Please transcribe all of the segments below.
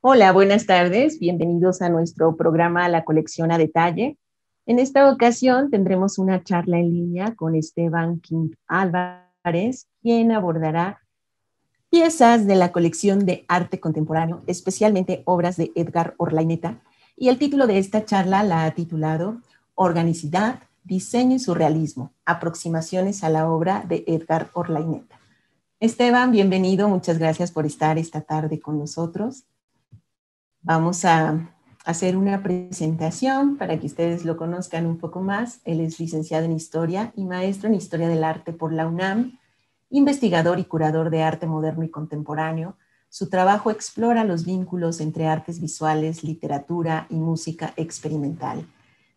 Hola, buenas tardes. Bienvenidos a nuestro programa La Colección a Detalle. En esta ocasión tendremos una charla en línea con Esteban King Álvarez, quien abordará piezas de la colección de arte contemporáneo, especialmente obras de Edgar Orlaineta. Y el título de esta charla la ha titulado Organicidad, Diseño y Surrealismo, aproximaciones a la obra de Edgar Orlaineta. Esteban, bienvenido. Muchas gracias por estar esta tarde con nosotros. Vamos a hacer una presentación para que ustedes lo conozcan un poco más. Él es licenciado en Historia y maestro en Historia del Arte por la UNAM, investigador y curador de arte moderno y contemporáneo. Su trabajo explora los vínculos entre artes visuales, literatura y música experimental.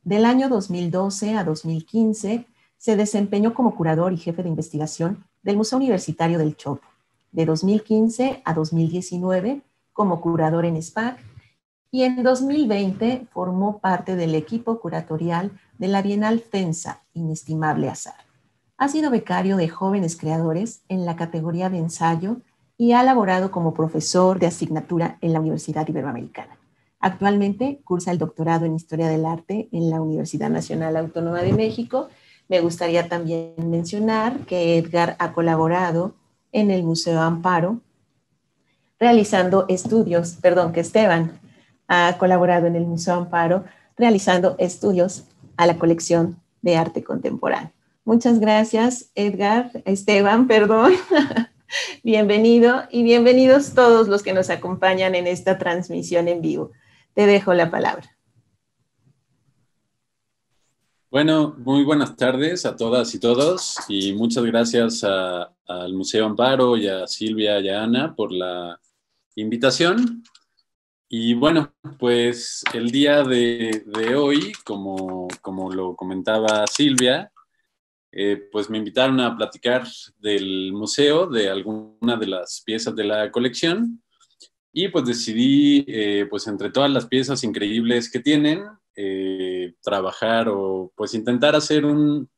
Del año 2012 a 2015 se desempeñó como curador y jefe de investigación del Museo Universitario del Chopo. De 2015 a 2019 como curador en SPAC, y en 2020 formó parte del equipo curatorial de la Bienal FENSA, Inestimable Azar. Ha sido becario de jóvenes creadores en la categoría de ensayo y ha laborado como profesor de asignatura en la Universidad Iberoamericana. Actualmente cursa el doctorado en Historia del Arte en la Universidad Nacional Autónoma de México. Me gustaría también mencionar que Edgar ha colaborado en el Museo Amparo, realizando estudios, que Esteban ha colaborado en el Museo Amparo realizando estudios a la colección de arte contemporáneo. Muchas gracias, Esteban. Bienvenido y bienvenidos todos los que nos acompañan en esta transmisión en vivo. Te dejo la palabra. Bueno, muy buenas tardes a todas y todos y muchas gracias al Museo Amparo y a Silvia y a Ana por la invitación. Y bueno, pues el día de hoy, como lo comentaba Silvia, pues me invitaron a platicar del museo, de alguna de las piezas de la colección, y pues decidí, pues entre todas las piezas increíbles que tienen, trabajar o pues intentar hacer un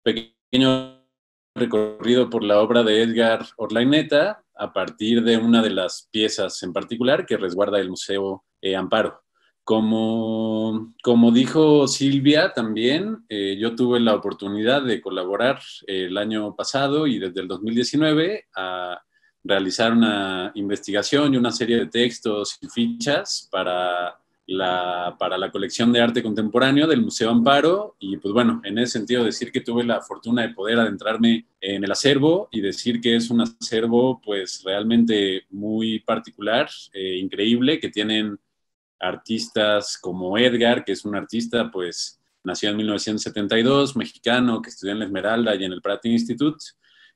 pequeño recorrido por la obra de Edgar Orlaineta a partir de una de las piezas en particular que resguarda el Museo Amparo. Como dijo Silvia también, yo tuve la oportunidad de colaborar el año pasado y desde el 2019 a realizar una investigación y una serie de textos y fichas para la colección de arte contemporáneo del Museo Amparo. Y pues bueno, en ese sentido decir que tuve la fortuna de poder adentrarme en el acervo y decir que es un acervo pues realmente muy particular, increíble, que tienen artistas como Edgar, que es un artista pues nació en 1972, mexicano, que estudió en la Esmeralda y en el Pratt Institute.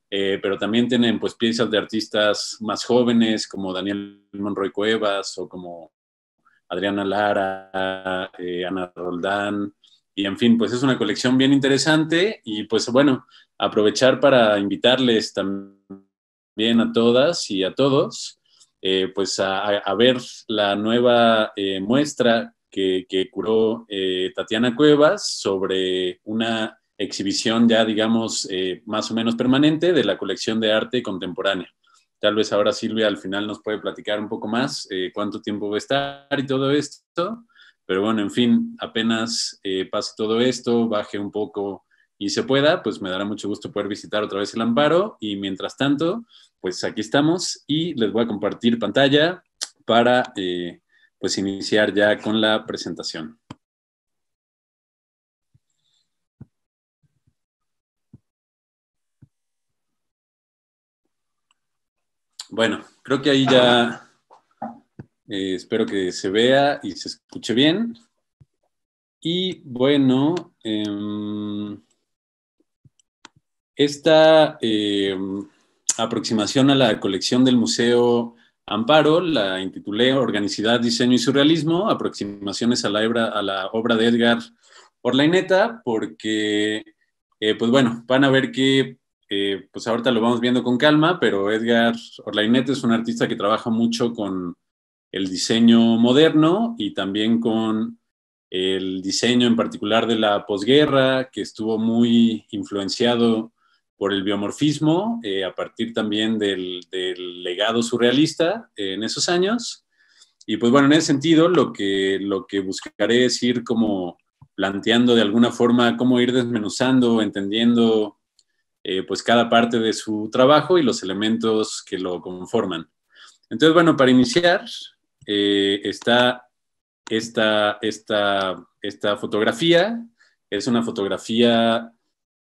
Pero también tienen pues piezas de artistas más jóvenes como Daniel Monroy Cuevas o como Adriana Lara, Ana Roldán, y en fin, pues es una colección bien interesante y pues bueno, aprovechar para invitarles también a todas y a todos, pues a ver la nueva muestra que curó Tatiana Cuevas sobre una exhibición ya, digamos, más o menos permanente de la colección de arte contemporánea. Tal vez ahora Silvia al final nos puede platicar un poco más cuánto tiempo va a estar y todo esto. Pero bueno, en fin, apenas pase todo esto, baje un poco y se pueda, pues me dará mucho gusto poder visitar otra vez el Amparo. Y mientras tanto, pues aquí estamos y les voy a compartir pantalla para pues iniciar ya con la presentación. Bueno, creo que ahí ya espero que se vea y se escuche bien. Y bueno, esta aproximación a la colección del Museo Amparo la intitulé Organicidad, Diseño y Surrealismo, aproximaciones a la obra de Edgar Orlaineta, porque, pues bueno, van a ver que, pues ahorita lo vamos viendo con calma, pero Edgar Orlaineta es un artista que trabaja mucho con el diseño moderno y también con el diseño en particular de la posguerra, que estuvo muy influenciado por el biomorfismo, a partir también del legado surrealista en esos años. Y pues bueno, en ese sentido, lo que buscaré es ir como planteando de alguna forma cómo ir desmenuzando, entendiendo pues cada parte de su trabajo y los elementos que lo conforman. Entonces, bueno, para iniciar, está esta fotografía. Es una fotografía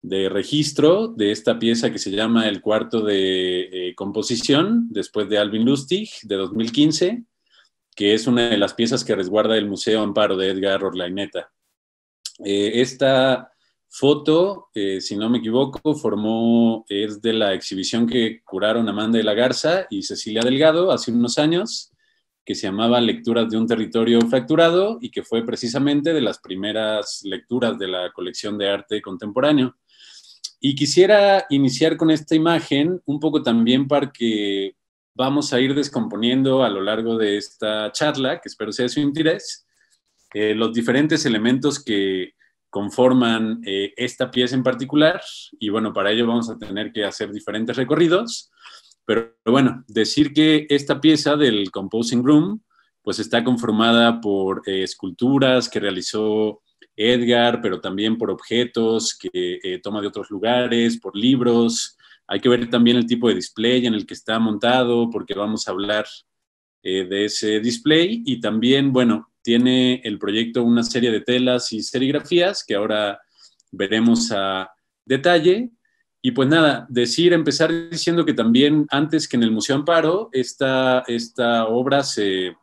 de registro de esta pieza que se llama El cuarto de composición, después de Alvin Lustig, de 2015, que es una de las piezas que resguarda el Museo Amparo de Edgar Orlaineta. Esta foto, si no me equivoco, es de la exhibición que curaron Amanda de la Garza y Cecilia Delgado hace unos años, que se llamaba Lecturas de un territorio fracturado y que fue precisamente de las primeras lecturas de la colección de arte contemporáneo. Y quisiera iniciar con esta imagen un poco también para que vamos a ir descomponiendo a lo largo de esta charla, que espero sea de su interés, los diferentes elementos que conforman esta pieza en particular. Y bueno, para ello vamos a tener que hacer diferentes recorridos. Pero bueno, decir que esta pieza del Composing Room pues está conformada por esculturas que realizó Edgar, pero también por objetos que toma de otros lugares, por libros. Hay que ver también el tipo de display en el que está montado, porque vamos a hablar de ese display. Y también, bueno, tiene el proyecto una serie de telas y serigrafías que ahora veremos a detalle. Y pues nada, empezar diciendo que también antes que en el Museo Amparo, esta obra se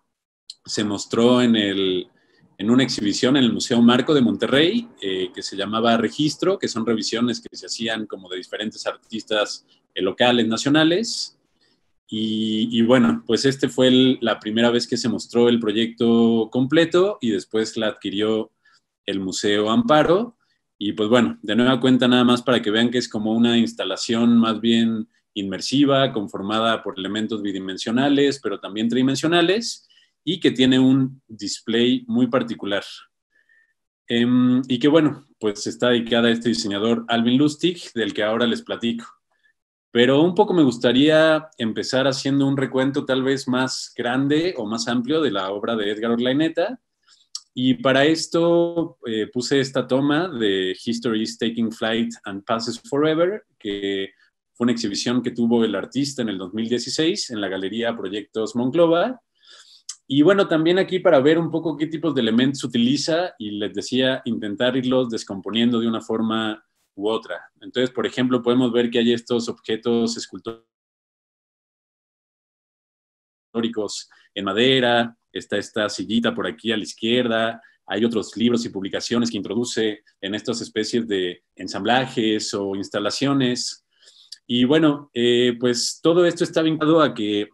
mostró en una exhibición en el Museo Marco de Monterrey, que se llamaba Registro, que son revisiones que se hacían como de diferentes artistas locales, nacionales. Y bueno, pues fue la primera vez que se mostró el proyecto completo y después la adquirió el Museo Amparo. Y pues bueno, de nueva cuenta nada más para que vean que es como una instalación más bien inmersiva, conformada por elementos bidimensionales, pero también tridimensionales, y que tiene un display muy particular. Y que bueno, pues está dedicada a este diseñador Alvin Lustig, del que ahora les platico. Pero un poco me gustaría empezar haciendo un recuento tal vez más grande o más amplio de la obra de Edgar Orlaineta. Y para esto puse esta toma de History is Taking Flight and Passes Forever, que fue una exhibición que tuvo el artista en el 2016 en la Galería Proyectos Monclova. Y bueno, también aquí para ver un poco qué tipos de elementos utiliza y les decía, intentar irlos descomponiendo de una forma u otra. Entonces, por ejemplo, podemos ver que hay estos objetos escultóricos en madera, está esta sillita por aquí a la izquierda, hay otros libros y publicaciones que introduce en estas especies de ensamblajes o instalaciones. Y bueno, pues todo esto está vinculado a que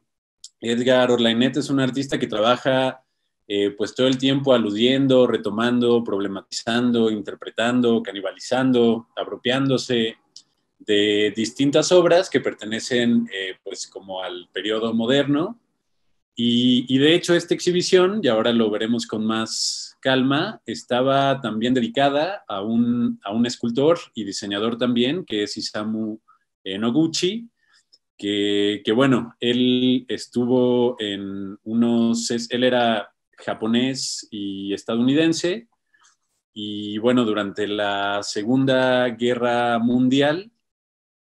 Edgar Orlaineta es un artista que trabaja pues todo el tiempo aludiendo, retomando, problematizando, interpretando, canibalizando, apropiándose de distintas obras que pertenecen pues como al periodo moderno. Y de hecho esta exhibición, y ahora lo veremos con más calma, estaba también dedicada a un escultor y diseñador también, que es Isamu Noguchi, que bueno, él estuvo él era japonés y estadounidense, y bueno, durante la Segunda Guerra Mundial,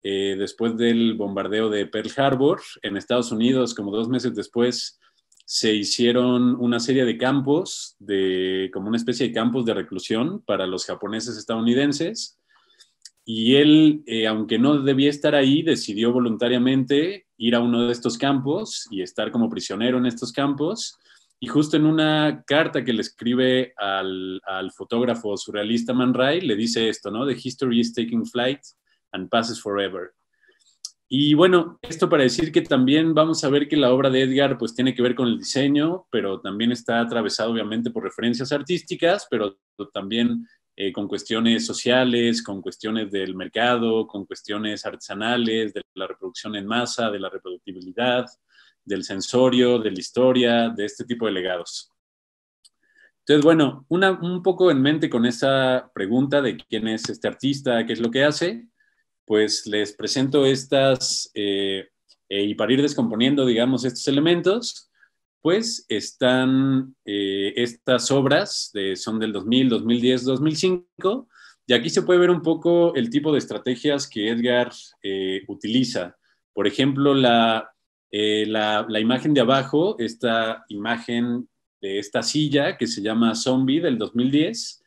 después del bombardeo de Pearl Harbor en Estados Unidos, como 2 meses después, se hicieron una serie de campos, como una especie de campos de reclusión para los japoneses estadounidenses. Y él, aunque no debía estar ahí, decidió voluntariamente ir a uno de estos campos y estar como prisionero en estos campos. Y justo en una carta que le escribe al fotógrafo surrealista Man Ray, le dice esto, ¿no? The history is taking flight and passes forever. Y bueno, esto para decir que también vamos a ver que la obra de Edgar pues tiene que ver con el diseño, pero también está atravesado obviamente por referencias artísticas, pero también con cuestiones sociales, con cuestiones del mercado, con cuestiones artesanales, de la reproducción en masa, de la reproductibilidad, del sensorio, de la historia, de este tipo de legados. Entonces, bueno, un poco en mente con esa pregunta de quién es este artista, qué es lo que hace, pues les presento y para ir descomponiendo, digamos, estos elementos, pues están estas obras, son del 2000, 2010, 2005, y aquí se puede ver un poco el tipo de estrategias que Edgar utiliza. Por ejemplo, la imagen de abajo, esta imagen de esta silla que se llama Zombie del 2010,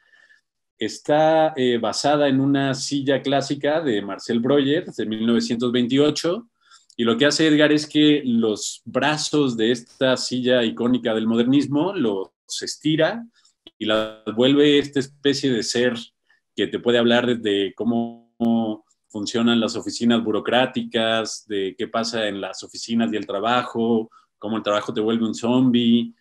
está basada en una silla clásica de Marcel Breuer de 1928, y lo que hace Edgar es que los brazos de esta silla icónica del modernismo los estira y la vuelve esta especie de ser que te puede hablar desde cómo funcionan las oficinas burocráticas, de qué pasa en las oficinas y el trabajo, cómo el trabajo te vuelve un zombie.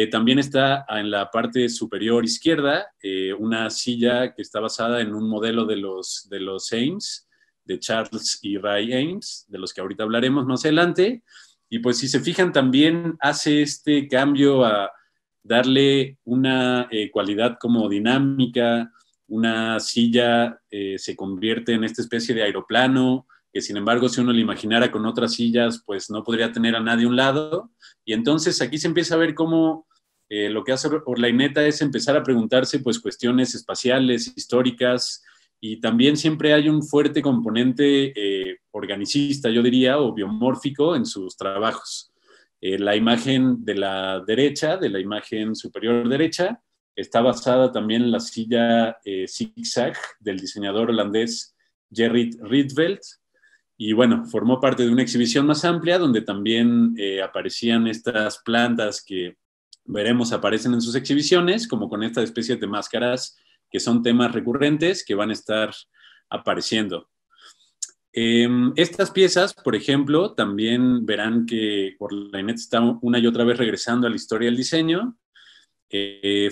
También está en la parte superior izquierda una silla que está basada en un modelo de los Ames, de Charles y Ray Ames, de los que ahorita hablaremos más adelante. Y pues si se fijan, también hace este cambio a darle una cualidad como dinámica. Una silla se convierte en esta especie de aeroplano, que sin embargo, si uno lo imaginara con otras sillas, pues no podría tener a nadie a un lado. Y entonces aquí se empieza a ver cómo lo que hace Orlaineta es empezar a preguntarse pues cuestiones espaciales, históricas, y también siempre hay un fuerte componente organicista, yo diría, o biomórfico en sus trabajos. La imagen de la derecha, de la imagen superior derecha, está basada también en la silla zigzag del diseñador holandés Gerrit Rietveld. Y bueno, formó parte de una exhibición más amplia donde también aparecían estas plantas que veremos aparecen en sus exhibiciones, como con esta especie de máscaras que son temas recurrentes que van a estar apareciendo. Estas piezas, por ejemplo, también verán que Orlainet está una y otra vez regresando a la historia del diseño.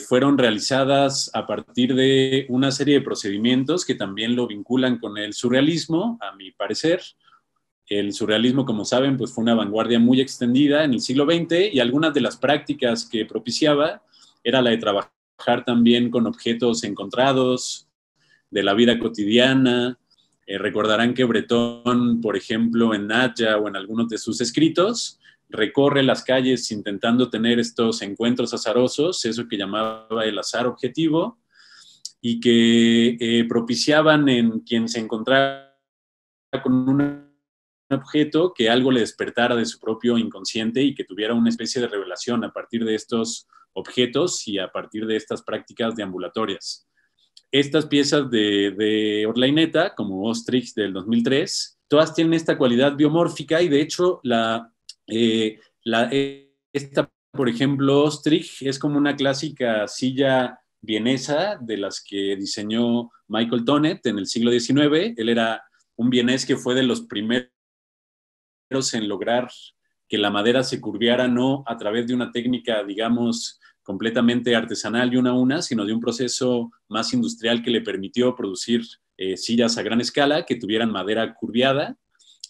Fueron realizadas a partir de una serie de procedimientos que también lo vinculan con el surrealismo, a mi parecer. El surrealismo, como saben, pues fue una vanguardia muy extendida en el siglo XX, y algunas de las prácticas que propiciaba era la de trabajar también con objetos encontrados de la vida cotidiana. Recordarán que Breton, por ejemplo, en Nadja o en algunos de sus escritos, recorre las calles intentando tener estos encuentros azarosos, eso que llamaba el azar objetivo, y que propiciaban en quien se encontraba con un objeto que algo le despertara de su propio inconsciente y que tuviera una especie de revelación a partir de estos objetos y a partir de estas prácticas deambulatorias. Estas piezas de Orlaineta, como Ostrich del 2003, todas tienen esta cualidad biomórfica, y de hecho esta, por ejemplo, Ostrich es como una clásica silla vienesa de las que diseñó Michael Tonet en el siglo XIX. Él era un vienés que fue de los primeros en lograr que la madera se curviera no a través de una técnica, digamos, completamente artesanal y una a una, sino de un proceso más industrial que le permitió producir sillas a gran escala que tuvieran madera curviada.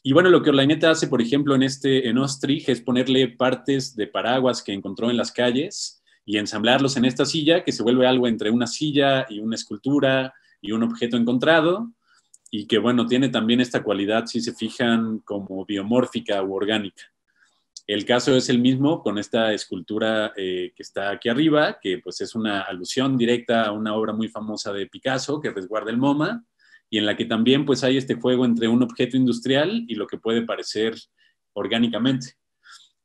Y bueno, lo que Orlaineta hace, por ejemplo, en Ostrich, es ponerle partes de paraguas que encontró en las calles y ensamblarlos en esta silla, que se vuelve algo entre una silla y una escultura y un objeto encontrado, y que, bueno, tiene también esta cualidad, si se fijan, como biomórfica u orgánica. El caso es el mismo con esta escultura que está aquí arriba, que pues es una alusión directa a una obra muy famosa de Picasso, que resguarda el MoMA, y en la que también pues hay este juego entre un objeto industrial y lo que puede parecer orgánicamente.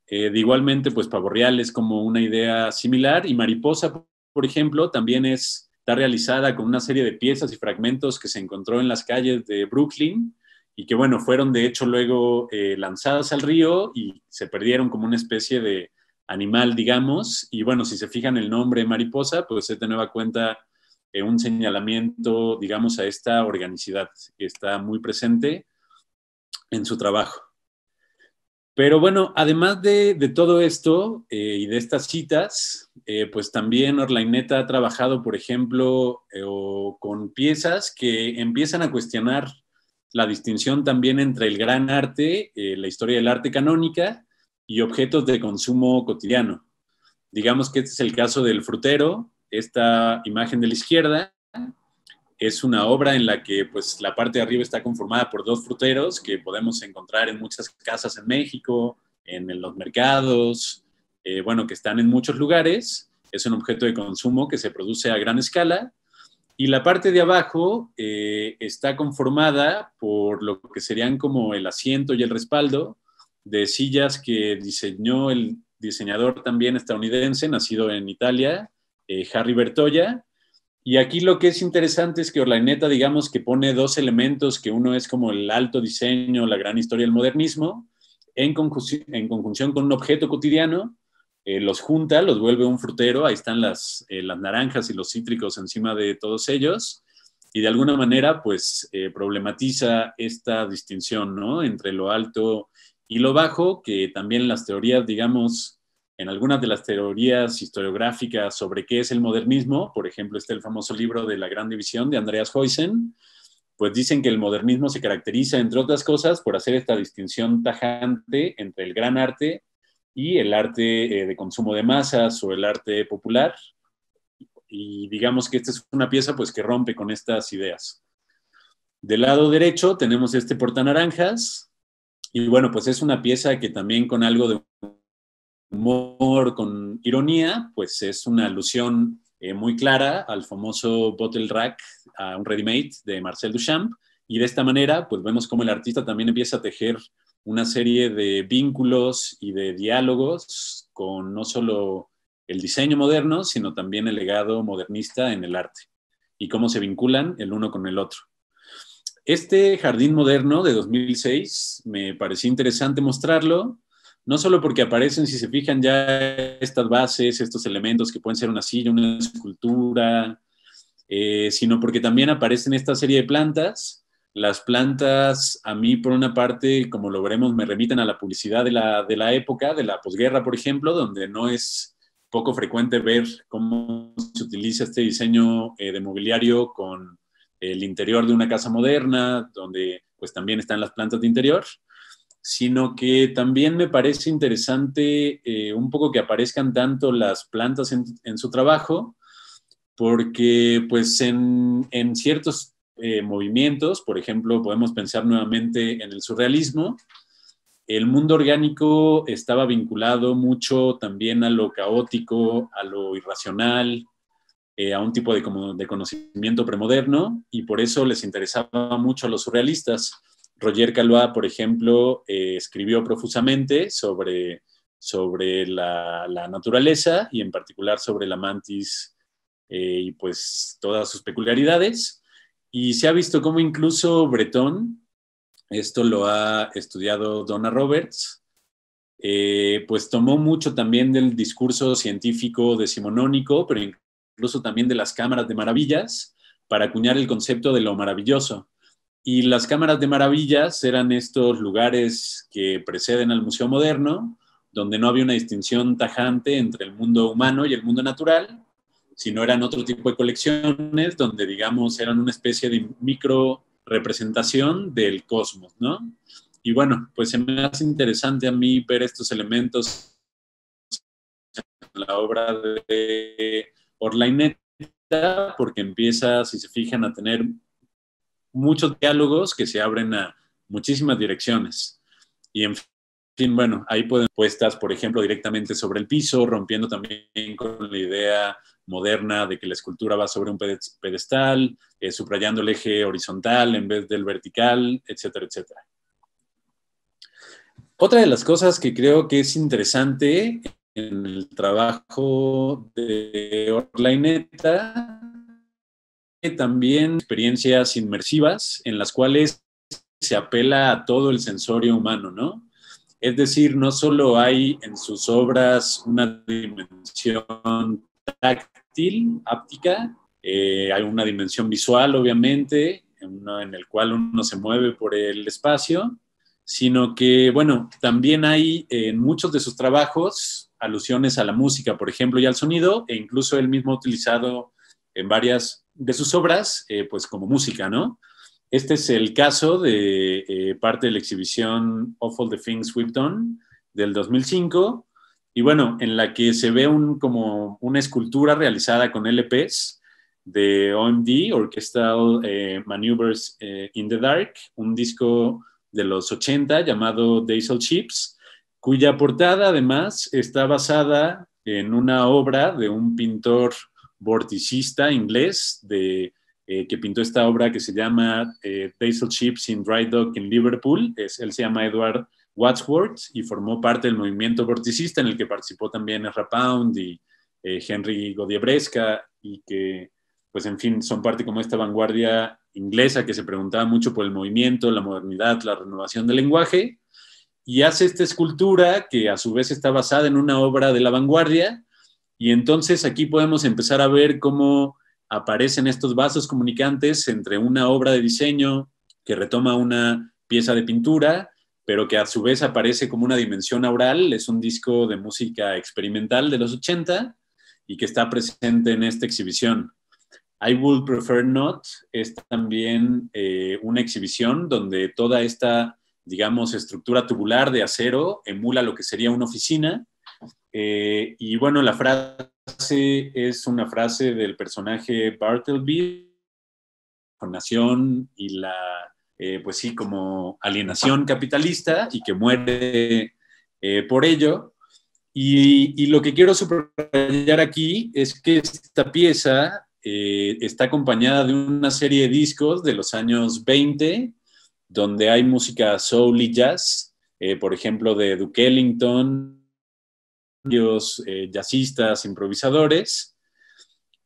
De igualmente, pues Pavo Real es como una idea similar, y Mariposa, por ejemplo, también está realizada con una serie de piezas y fragmentos que se encontró en las calles de Brooklyn, y que, bueno, fueron de hecho luego lanzadas al río y se perdieron como una especie de animal, digamos. Y bueno, si se fijan el nombre Mariposa, pues es de nueva cuenta un señalamiento, digamos, a esta organicidad que está muy presente en su trabajo. Pero bueno, además de todo esto y de estas citas, pues también Orlaineta ha trabajado, por ejemplo, con piezas que empiezan a cuestionar la distinción también entre el gran arte, la historia del arte canónica, y objetos de consumo cotidiano. Digamos que este es el caso del frutero, esta imagen de la izquierda. Es una obra en la que pues, la parte de arriba está conformada por dos fruteros que podemos encontrar en muchas casas en México, en los mercados, bueno, que están en muchos lugares, es un objeto de consumo que se produce a gran escala, y la parte de abajo está conformada por lo que serían como el asiento y el respaldo de sillas que diseñó el diseñador también estadounidense, nacido en Italia, Harry Bertolla. Y aquí lo que es interesante es que Orlaineta, digamos que pone dos elementos, que uno es como el alto diseño, la gran historia del modernismo, en conjunción con un objeto cotidiano, los junta, los vuelve un frutero, ahí están las naranjas y los cítricos encima de todos ellos, y de alguna manera pues problematiza esta distinción, ¿no?, entre lo alto y lo bajo, que también las teorías, digamos, en algunas de las teorías historiográficas sobre qué es el modernismo, por ejemplo, está el famoso libro de La Gran División de Andreas Huysen, pues dicen que el modernismo se caracteriza, entre otras cosas, por hacer esta distinción tajante entre el gran arte y el arte de consumo de masas o el arte popular. Y digamos que esta es una pieza pues, que rompe con estas ideas. Del lado derecho tenemos este portanaranjas, y bueno, pues es una pieza que también con algo de humor, con ironía, pues es una alusión muy clara al famoso bottle rack, a un ready-made de Marcel Duchamp, y de esta manera pues vemos cómo el artista también empieza a tejer una serie de vínculos y de diálogos con no solo el diseño moderno, sino también el legado modernista en el arte, y cómo se vinculan el uno con el otro. Este jardín moderno de 2006 me pareció interesante mostrarlo, no solo porque aparecen, si se fijan, ya estas bases, estos elementos que pueden ser una silla, una escultura, sino porque también aparecen esta serie de plantas. Las plantas, a mí, por una parte, como lo veremos, me remiten a la publicidad de la época, de la posguerra, por ejemplo, donde no es poco frecuente ver cómo se utiliza este diseño de mobiliario con el interior de una casa moderna, donde pues también están las plantas de interior, sino que también me parece interesante un poco que aparezcan tanto las plantas en su trabajo, porque pues en ciertos movimientos, por ejemplo, podemos pensar nuevamente en el surrealismo, el mundo orgánico estaba vinculado mucho también a lo caótico, a lo irracional, a un tipo de conocimiento premoderno, y por eso les interesaba mucho a los surrealistas. Roger Caillois, por ejemplo, escribió profusamente sobre la naturaleza, y en particular sobre la mantis y pues todas sus peculiaridades. Y se ha visto cómo incluso Breton, esto lo ha estudiado Donna Roberts, pues tomó mucho también del discurso científico decimonónico, pero incluso también de las cámaras de maravillas, para acuñar el concepto de lo maravilloso. Y las cámaras de maravillas eran estos lugares que preceden al Museo Moderno, donde no había una distinción tajante entre el mundo humano y el mundo natural, sino eran otro tipo de colecciones donde, digamos, eran una especie de micro representación del cosmos, ¿no? Y bueno, pues se me hace interesante a mí ver estos elementos en la obra de Orlaineta, porque empieza, si se fijan, a tener muchos diálogos que se abren a muchísimas direcciones. Y en fin, bueno, ahí pueden puestas, por ejemplo, directamente sobre el piso, rompiendo también con la idea moderna de que la escultura va sobre un pedestal, subrayando el eje horizontal en vez del vertical, etcétera, etcétera. Otra de las cosas que creo que es interesante en el trabajo de Orlaineta, también experiencias inmersivas en las cuales se apela a todo el sensorio humano, ¿no? Es decir, no solo hay en sus obras una dimensión táctil, áptica, hay una dimensión visual, obviamente, en el cual uno se mueve por el espacio, sino que, bueno, también hay en muchos de sus trabajos alusiones a la música, por ejemplo, y al sonido, e incluso él mismo ha utilizado en varias de sus obras, pues como música, ¿no? Este es el caso de parte de la exhibición Of All the Things We've Done del 2005, y bueno, en la que se ve como una escultura realizada con LPs de OMD, Orchestral Maneuvers in the Dark, un disco de los 80 llamado Diesel Chips, cuya portada además está basada en una obra de un pintor vorticista inglés que pintó esta obra que se llama Basil Ships in Dry Dock in Liverpool. Él se llama Edward Wadsworth y formó parte del movimiento vorticista en el que participó también Ezra Pound y Henry Godiebreska, y que, pues en fin, son parte como esta vanguardia inglesa que se preguntaba mucho por el movimiento, la modernidad, la renovación del lenguaje, y hace esta escultura que a su vez está basada en una obra de la vanguardia, y entonces aquí podemos empezar a ver cómo aparecen estos vasos comunicantes entre una obra de diseño que retoma una pieza de pintura, pero que a su vez aparece como una dimensión aural. Es un disco de música experimental de los 80 y que está presente en esta exhibición. I Would Prefer Not es también una exhibición donde toda esta, digamos, estructura tubular de acero emula lo que sería una oficina. Y bueno, la frase es una frase del personaje Bartleby, con nación y la, pues sí, como alienación capitalista, y que muere por ello. Y lo que quiero subrayar aquí es que esta pieza está acompañada de una serie de discos de los años 20, donde hay música soul y jazz, por ejemplo, de Duke Ellington, jazzistas, improvisadores.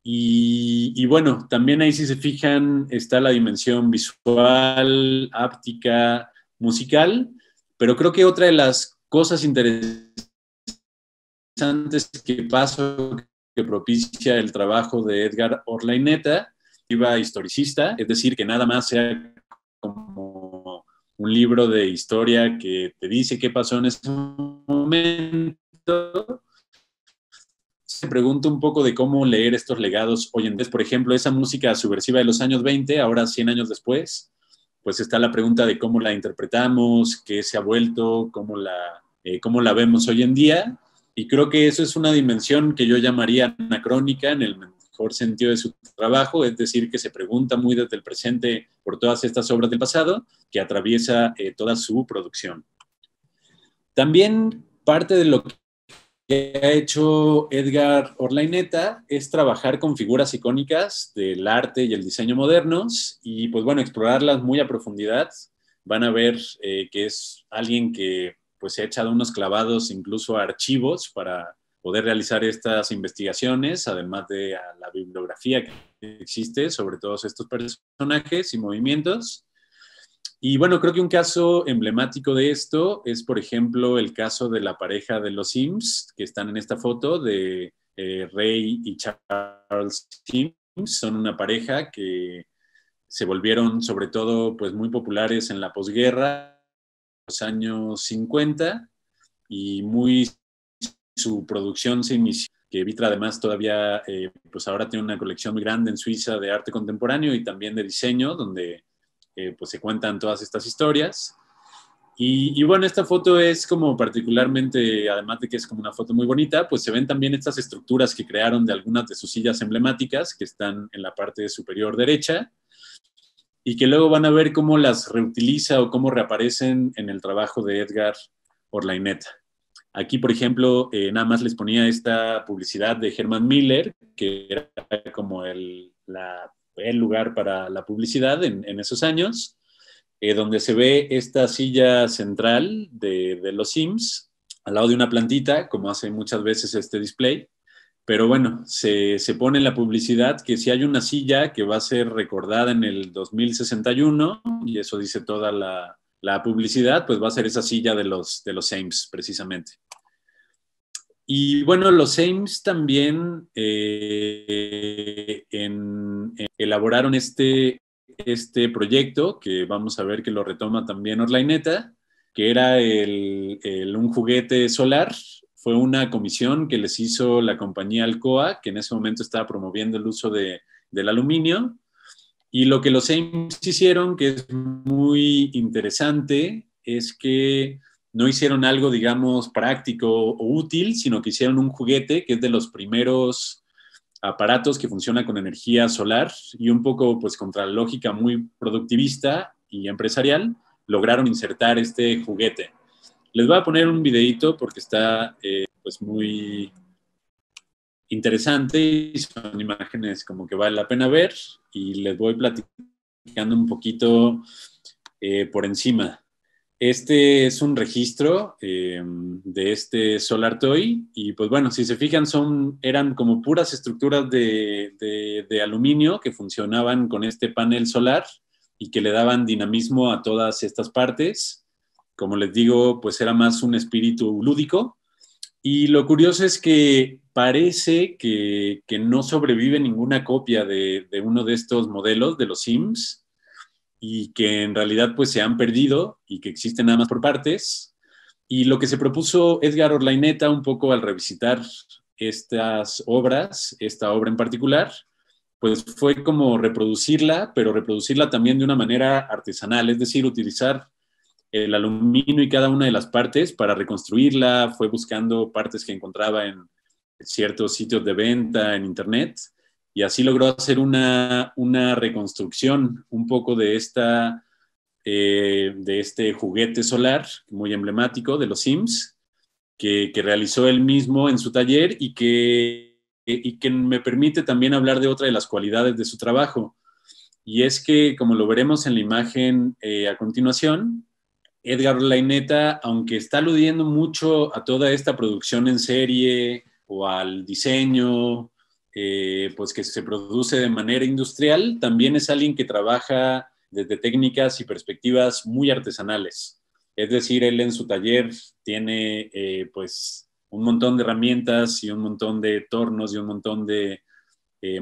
Y bueno, también ahí, si se fijan, está la dimensión visual, áptica, musical, pero creo que otra de las cosas interesantes que pasa, que propicia el trabajo de Edgar Orlaineta, historicista, es decir, que nada más sea como un libro de historia que te dice qué pasó en ese momento. Se pregunta un poco de cómo leer estos legados hoy en día. Por ejemplo, esa música subversiva de los años 20, ahora 100 años después, pues está la pregunta de cómo la interpretamos, qué se ha vuelto, cómo la vemos hoy en día. Y creo que eso es una dimensión que yo llamaría anacrónica en el mejor sentido de su trabajo, es decir, que se pregunta muy desde el presente por todas estas obras del pasado, que atraviesa toda su producción. También parte de lo que ha hecho Edgar Orlaineta es trabajar con figuras icónicas del arte y el diseño modernos y, pues bueno, explorarlas muy a profundidad. Van a ver que es alguien que pues se ha echado unos clavados incluso a archivos para poder realizar estas investigaciones, además de a la bibliografía que existe sobre todos estos personajes y movimientos. Y bueno, creo que un caso emblemático de esto es, por ejemplo, el caso de la pareja de los Sims, que están en esta foto, de Ray y Charles Sims. Son una pareja que se volvieron sobre todo pues muy populares en la posguerra, los años 50, y muy su producción se inició, que Vitra además todavía pues ahora tiene una colección muy grande en Suiza de arte contemporáneo y también de diseño, donde pues se cuentan todas estas historias. Y bueno, esta foto es como particularmente, además de que es como una foto muy bonita, pues se ven también estas estructuras que crearon de algunas de sus sillas emblemáticas que están en la parte superior derecha y que luego van a ver cómo las reutiliza o cómo reaparecen en el trabajo de Edgar Orlaineta. Aquí, por ejemplo, nada más les ponía esta publicidad de Herman Miller, que era como el lugar para la publicidad en esos años, donde se ve esta silla central de los Sims al lado de una plantita, como hace muchas veces este display. Pero bueno, se pone en la publicidad que si hay una silla que va a ser recordada en el 2061, y eso dice toda la publicidad, pues va a ser esa silla de los Sims, precisamente. Y bueno, los Ames también elaboraron este proyecto, que vamos a ver que lo retoma también Orlaineta, que era un juguete solar. Fue una comisión que les hizo la compañía Alcoa, que en ese momento estaba promoviendo el uso del aluminio. Y lo que los Ames hicieron, que es muy interesante, es que no hicieron algo, digamos, práctico o útil, sino que hicieron un juguete que es de los primeros aparatos que funciona con energía solar y un poco, pues, contra la lógica muy productivista y empresarial, lograron insertar este juguete. Les voy a poner un videíto porque está pues muy interesante y son imágenes como que vale la pena ver y les voy platicando un poquito por encima. Este es un registro de este Solar Toy y pues bueno, si se fijan eran como puras estructuras de aluminio que funcionaban con este panel solar y que le daban dinamismo a todas estas partes. Como les digo, pues era más un espíritu lúdico. Y lo curioso es que parece que no sobrevive ninguna copia de uno de estos modelos de los Sims y que en realidad pues se han perdido y que existen nada más por partes. Y lo que se propuso Edgar Orlaineta un poco al revisitar estas obras, esta obra en particular, pues fue como reproducirla, pero reproducirla también de una manera artesanal, es decir, utilizar el aluminio y cada una de las partes para reconstruirla, fue buscando partes que encontraba en ciertos sitios de venta, en internet, y así logró hacer una reconstrucción un poco de de este juguete solar muy emblemático de los Sims, que realizó él mismo en su taller y que me permite también hablar de otra de las cualidades de su trabajo. Y es que, como lo veremos en la imagen a continuación, Edgar Laineta, aunque está aludiendo mucho a toda esta producción en serie o al diseño, pues que se produce de manera industrial, también es alguien que trabaja desde técnicas y perspectivas muy artesanales. Es decir, él en su taller tiene pues un montón de herramientas y un montón de tornos y un montón de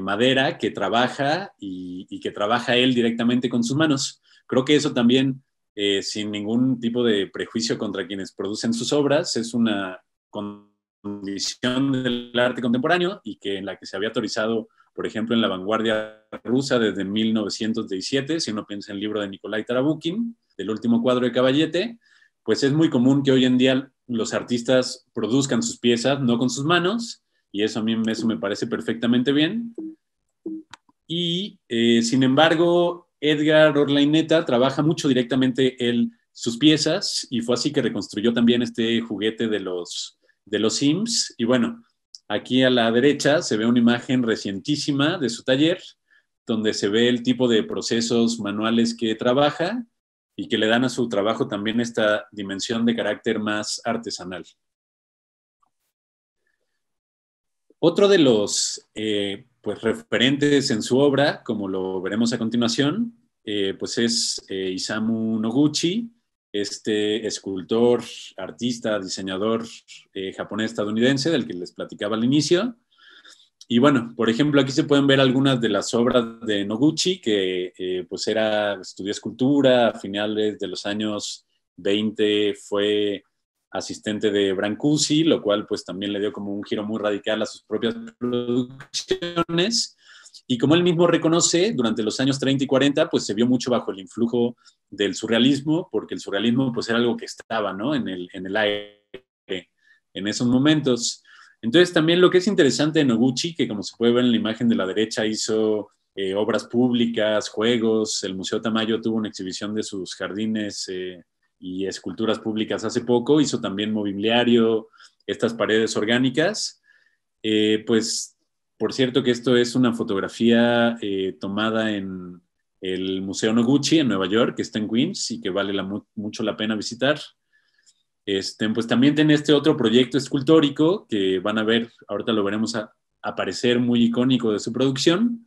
madera que trabaja y que trabaja él directamente con sus manos. Creo que eso también sin ningún tipo de prejuicio contra quienes producen sus obras, es una condición del arte contemporáneo y que en la que se había autorizado, por ejemplo, en la vanguardia rusa desde 1917, si uno piensa en el libro de Nikolai Tarabukin, del último cuadro de Caballete, pues es muy común que hoy en día los artistas produzcan sus piezas no con sus manos, y eso a mí eso me parece perfectamente bien. Y sin embargo, Edgar Orlaineta trabaja mucho directamente sus piezas y fue así que reconstruyó también este juguete de los Sims. Y bueno, aquí a la derecha se ve una imagen recientísima de su taller, donde se ve el tipo de procesos manuales que trabaja y que le dan a su trabajo también esta dimensión de carácter más artesanal. Otro de los pues referentes en su obra, como lo veremos a continuación, pues es Isamu Noguchi, este escultor, artista, diseñador japonés-estadounidense del que les platicaba al inicio. Y bueno, por ejemplo, aquí se pueden ver algunas de las obras de Noguchi, que pues estudió escultura, a finales de los años 20 fue asistente de Brancusi, lo cual pues también le dio como un giro muy radical a sus propias producciones. Y como él mismo reconoce, durante los años 30 y 40, pues se vio mucho bajo el influjo del surrealismo, porque el surrealismo pues era algo que estaba, ¿no? en el aire en esos momentos. Entonces también lo que es interesante de Noguchi, que como se puede ver en la imagen de la derecha, hizo obras públicas, juegos, el Museo Tamayo tuvo una exhibición de sus jardines y esculturas públicas hace poco, hizo también mobiliario, estas paredes orgánicas, pues por cierto que esto es una fotografía tomada en el Museo Noguchi en Nueva York, que está en Queens y que vale mucho la pena visitar. Pues también tiene este otro proyecto escultórico que van a ver, ahorita lo veremos aparecer muy icónico de su producción,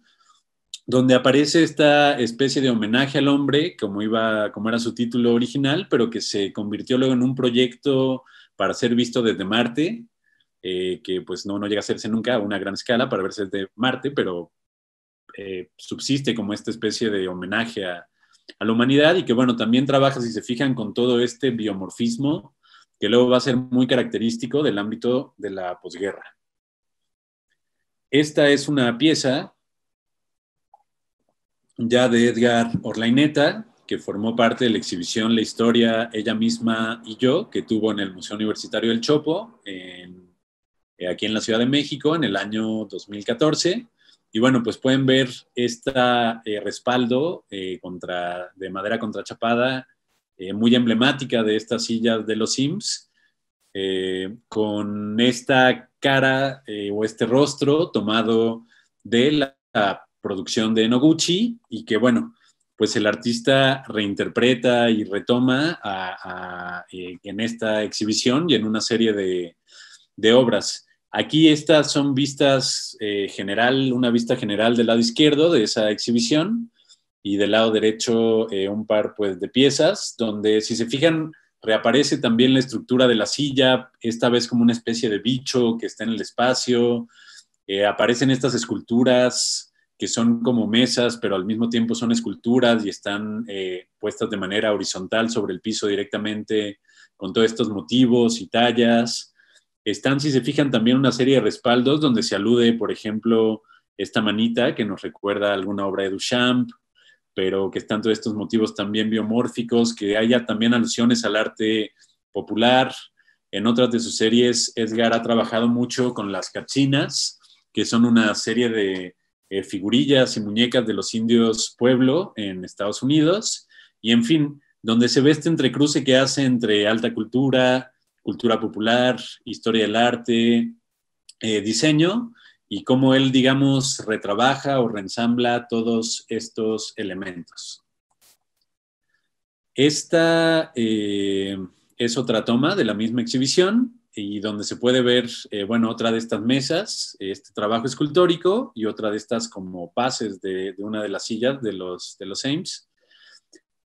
donde aparece esta especie de homenaje al hombre, como era su título original, pero que se convirtió luego en un proyecto para ser visto desde Marte, que pues no llega a hacerse nunca a una gran escala para verse desde Marte, pero subsiste como esta especie de homenaje a la humanidad y que bueno, también trabaja, si se fijan, con todo este biomorfismo que luego va a ser muy característico del ámbito de la posguerra. Esta es una pieza ya de Edgar Orlaineta, que formó parte de la exhibición La Historia, Ella Misma y Yo, que tuvo en el Museo Universitario del Chopo, aquí en la Ciudad de México, en el año 2014. Y bueno, pues pueden ver este respaldo de madera contrachapada muy emblemática de estas sillas de los Sims, con esta cara o este rostro tomado de la producción de Noguchi, y que, bueno, pues el artista reinterpreta y retoma en esta exhibición y en una serie de obras. Aquí estas son vistas una vista general del lado izquierdo de esa exhibición, y del lado derecho un par pues, de piezas, donde, si se fijan, reaparece también la estructura de la silla, esta vez como una especie de bicho que está en el espacio. Aparecen estas esculturas que son como mesas, pero al mismo tiempo son esculturas y están puestas de manera horizontal sobre el piso directamente, con todos estos motivos y tallas. Están, si se fijan, también una serie de respaldos donde se alude, por ejemplo, esta manita que nos recuerda a alguna obra de Duchamp, pero que están todos estos motivos también biomórficos, que haya también alusiones al arte popular. En otras de sus series, Edgar ha trabajado mucho con las cachinas, que son una serie de figurillas y muñecas de los indios pueblo en Estados Unidos, y en fin, donde se ve este entrecruce que hace entre alta cultura, cultura popular, historia del arte, diseño, y cómo él, digamos, retrabaja o reensambla todos estos elementos. Esta es otra toma de la misma exhibición, y donde se puede ver, bueno, otra de estas mesas, este trabajo escultórico, y otra de estas como bases de una de las sillas de los Ames.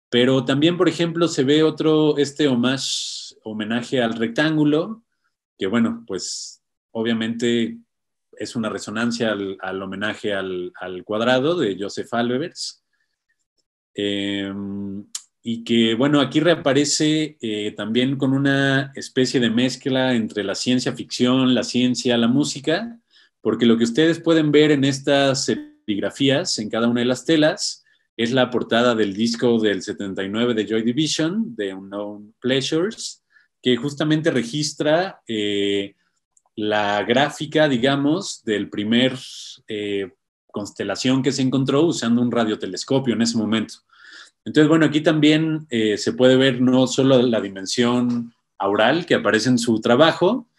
Pero también, por ejemplo, se ve este homenaje al rectángulo, que, bueno, pues obviamente es una resonancia al homenaje al cuadrado de Joseph Albers. Y que, bueno, aquí reaparece también con una especie de mezcla entre la ciencia ficción, la ciencia, la música, porque lo que ustedes pueden ver en estas serigrafías, en cada una de las telas, es la portada del disco del 79 de Joy Division, de Unknown Pleasures, que justamente registra la gráfica, digamos, del primer constelación que se encontró usando un radiotelescopio en ese momento. Entonces, bueno, aquí también se puede ver no solo la dimensión aural que aparece en su trabajo,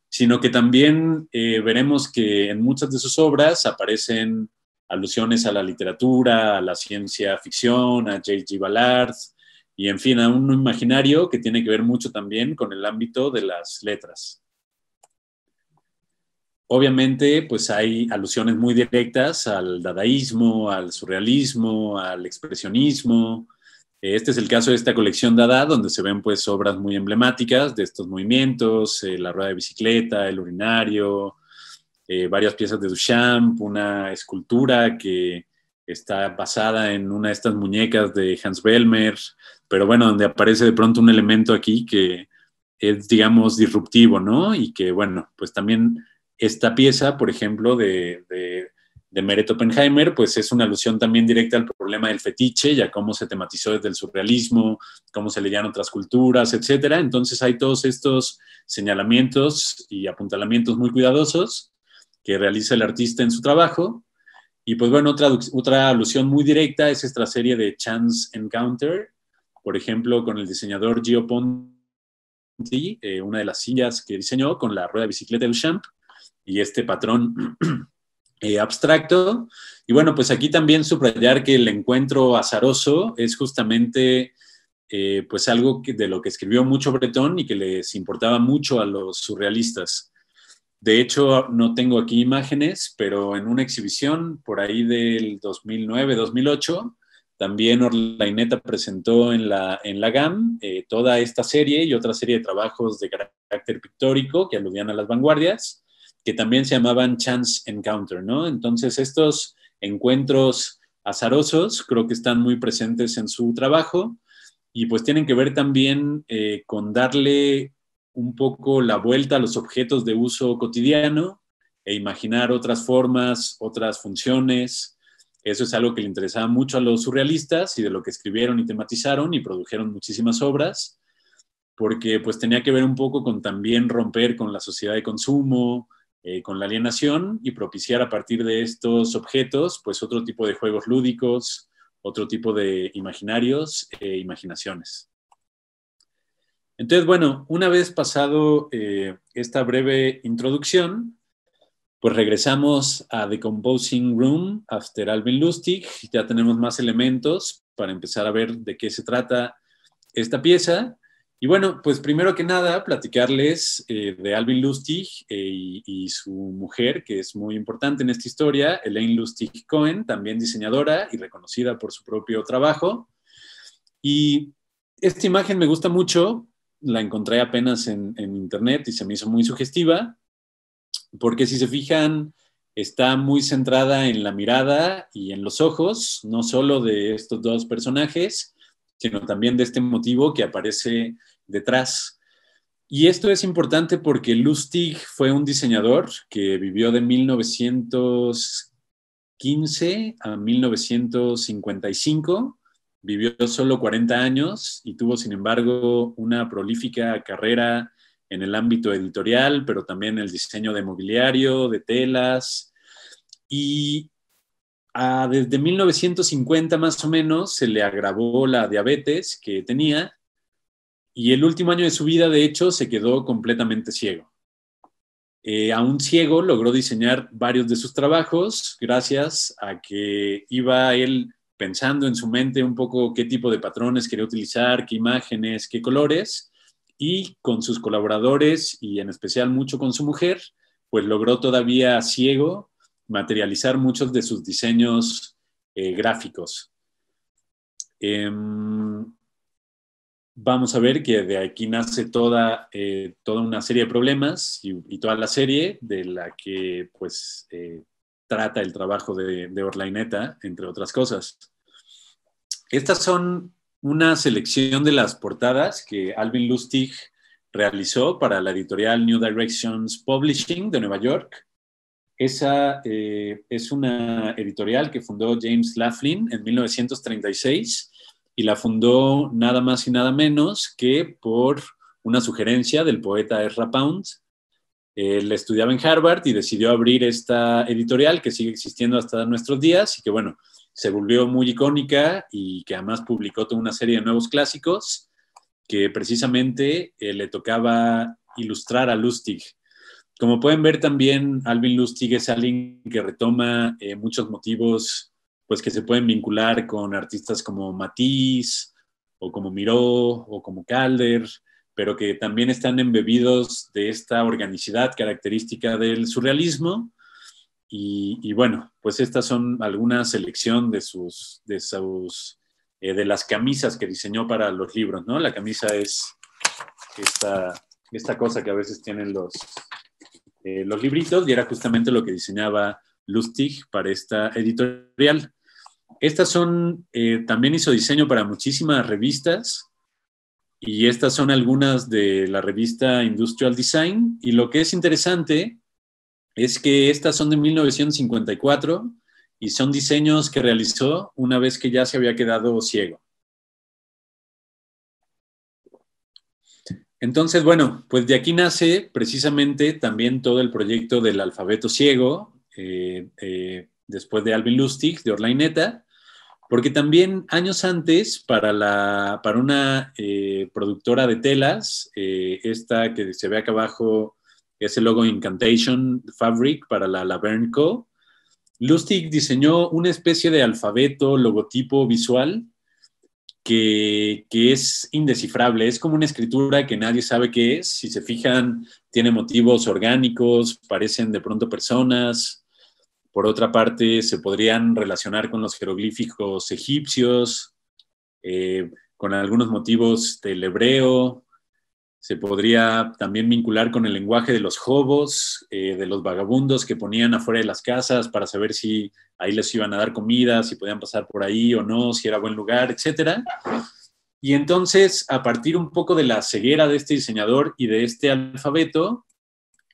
sino que también veremos que en muchas de sus obras aparecen alusiones a la literatura, a la ciencia ficción, a J.G. Ballard, y en fin, a un imaginario que tiene que ver mucho también con el ámbito de las letras. Obviamente, pues hay alusiones muy directas al dadaísmo, al surrealismo, al expresionismo. Este es el caso de esta colección Dada, donde se ven pues obras muy emblemáticas de estos movimientos, la rueda de bicicleta, el urinario, varias piezas de Duchamp, una escultura que está basada en una de estas muñecas de Hans Bellmer, pero bueno, donde aparece de pronto un elemento aquí que es, digamos, disruptivo, ¿no? Y que, bueno, pues también esta pieza, por ejemplo, de Meret Oppenheimer, pues es una alusión también directa al problema del fetiche y a cómo se tematizó desde el surrealismo, cómo se leían otras culturas, etcétera. Entonces hay todos estos señalamientos y apuntalamientos muy cuidadosos que realiza el artista en su trabajo. Y pues bueno, otra alusión muy directa es esta serie de Chance Encounter, por ejemplo, con el diseñador Gio Ponti, una de las sillas que diseñó con la rueda de bicicleta de Duchamp y este patrón abstracto. Y bueno, pues aquí también subrayar que el encuentro azaroso es justamente pues algo de lo que escribió mucho Breton y que les importaba mucho a los surrealistas. De hecho, no tengo aquí imágenes, pero en una exhibición por ahí del 2009-2008, también Orlaineta presentó en la GAM toda esta serie y otra serie de trabajos de carácter pictórico que aludían a las vanguardias, que también se llamaban Chance Encounter, ¿no? Entonces, estos encuentros azarosos creo que están muy presentes en su trabajo, y pues tienen que ver también con darle un poco la vuelta a los objetos de uso cotidiano e imaginar otras formas, otras funciones. Eso es algo que le interesaba mucho a los surrealistas y de lo que escribieron y tematizaron y produjeron muchísimas obras, porque pues tenía que ver un poco con también romper con la sociedad de consumo, con la alienación, y propiciar a partir de estos objetos pues otro tipo de juegos lúdicos, otro tipo de imaginarios e imaginaciones. Entonces, bueno, una vez pasado esta breve introducción, pues regresamos a The Composing Room after Alvin Lustig. Ya tenemos más elementos para empezar a ver de qué se trata esta pieza. Y bueno, pues primero que nada, platicarles de Alvin Lustig y su mujer, que es muy importante en esta historia, Elaine Lustig Cohen, también diseñadora y reconocida por su propio trabajo. Y esta imagen me gusta mucho, la encontré apenas en internet y se me hizo muy sugestiva, porque si se fijan, está muy centrada en la mirada y en los ojos, no solo de estos dos personajes, sino también de este motivo que aparece detrás. Y esto es importante porque Lustig fue un diseñador que vivió de 1915 a 1955, vivió solo 40 años y tuvo, sin embargo, una prolífica carrera en el ámbito editorial, pero también el diseño de mobiliario, de telas. Y desde 1950 más o menos se le agravó la diabetes que tenía y el último año de su vida, de hecho, se quedó completamente ciego. Aún ciego, logró diseñar varios de sus trabajos gracias a que iba él pensando en su mente un poco qué tipo de patrones quería utilizar, qué imágenes, qué colores, y con sus colaboradores y en especial mucho con su mujer, pues logró todavía ciego materializar muchos de sus diseños gráficos. Vamos a ver que de aquí nace toda una serie de problemas y toda la serie de la que pues trata el trabajo de Orlaineta, entre otras cosas. Estas son una selección de las portadas que Alvin Lustig realizó para la editorial New Directions Publishing de Nueva York. Esa es una editorial que fundó James Laughlin en 1936 y la fundó nada más y nada menos que por una sugerencia del poeta Ezra Pound. Él estudiaba en Harvard y decidió abrir esta editorial que sigue existiendo hasta nuestros días y que, bueno, se volvió muy icónica y que además publicó toda una serie de nuevos clásicos que precisamente le tocaba ilustrar a Lustig. Como pueden ver también, Alvin Lustig es alguien que retoma muchos motivos pues, que se pueden vincular con artistas como Matisse o como Miró o como Calder, pero que también están embebidos de esta organicidad característica del surrealismo. Y bueno, pues estas son alguna selección de las camisas que diseñó para los libros, ¿no? La camisa es esta cosa que a veces tienen los libritos y era justamente lo que diseñaba Lustig para esta editorial. Estas son, también hizo diseño para muchísimas revistas y estas son algunas de la revista Industrial Design y lo que es interesante es que estas son de 1954 y son diseños que realizó una vez que ya se había quedado ciego. Entonces, bueno, pues de aquí nace precisamente también todo el proyecto del alfabeto ciego, después de Alvin Lustig, de Orlaineta, porque también años antes, para una productora de telas, esta que se ve acá abajo, es el logo Incantation Fabric para la Laverne Co., Lustig diseñó una especie de alfabeto, logotipo visual, que es indescifrable, es como una escritura que nadie sabe qué es, si se fijan, tiene motivos orgánicos, parecen de pronto personas, por otra parte se podrían relacionar con los jeroglíficos egipcios, con algunos motivos del hebreo, se podría también vincular con el lenguaje de los hobos, de los vagabundos que ponían afuera de las casas para saber si ahí les iban a dar comida, si podían pasar por ahí o no, si era buen lugar, etc. Y entonces, a partir un poco de la ceguera de este diseñador y de este alfabeto,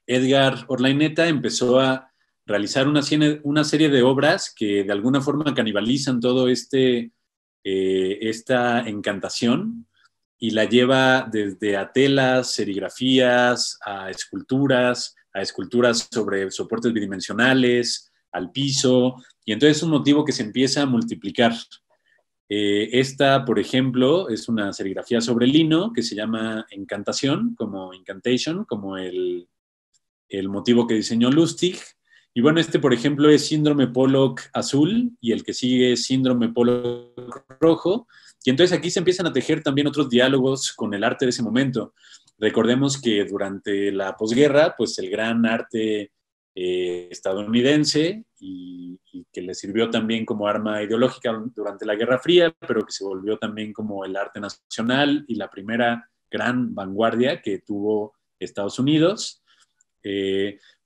Edgar Orlaineta empezó a realizar una serie de obras que de alguna forma canibalizan todo esta encantación y la lleva desde a telas, serigrafías, a esculturas sobre soportes bidimensionales, al piso, y entonces es un motivo que se empieza a multiplicar. Esta, por ejemplo, es una serigrafía sobre lino que se llama Encantación, como Incantation, como el motivo que diseñó Lustig. Y bueno, este, por ejemplo, es síndrome Pollock azul y el que sigue es síndrome Pollock rojo. Y entonces aquí se empiezan a tejer también otros diálogos con el arte de ese momento. Recordemos que durante la posguerra, pues el gran arte estadounidense y que le sirvió también como arma ideológica durante la Guerra Fría, pero que se volvió también como el arte nacional y la primera gran vanguardia que tuvo Estados Unidos,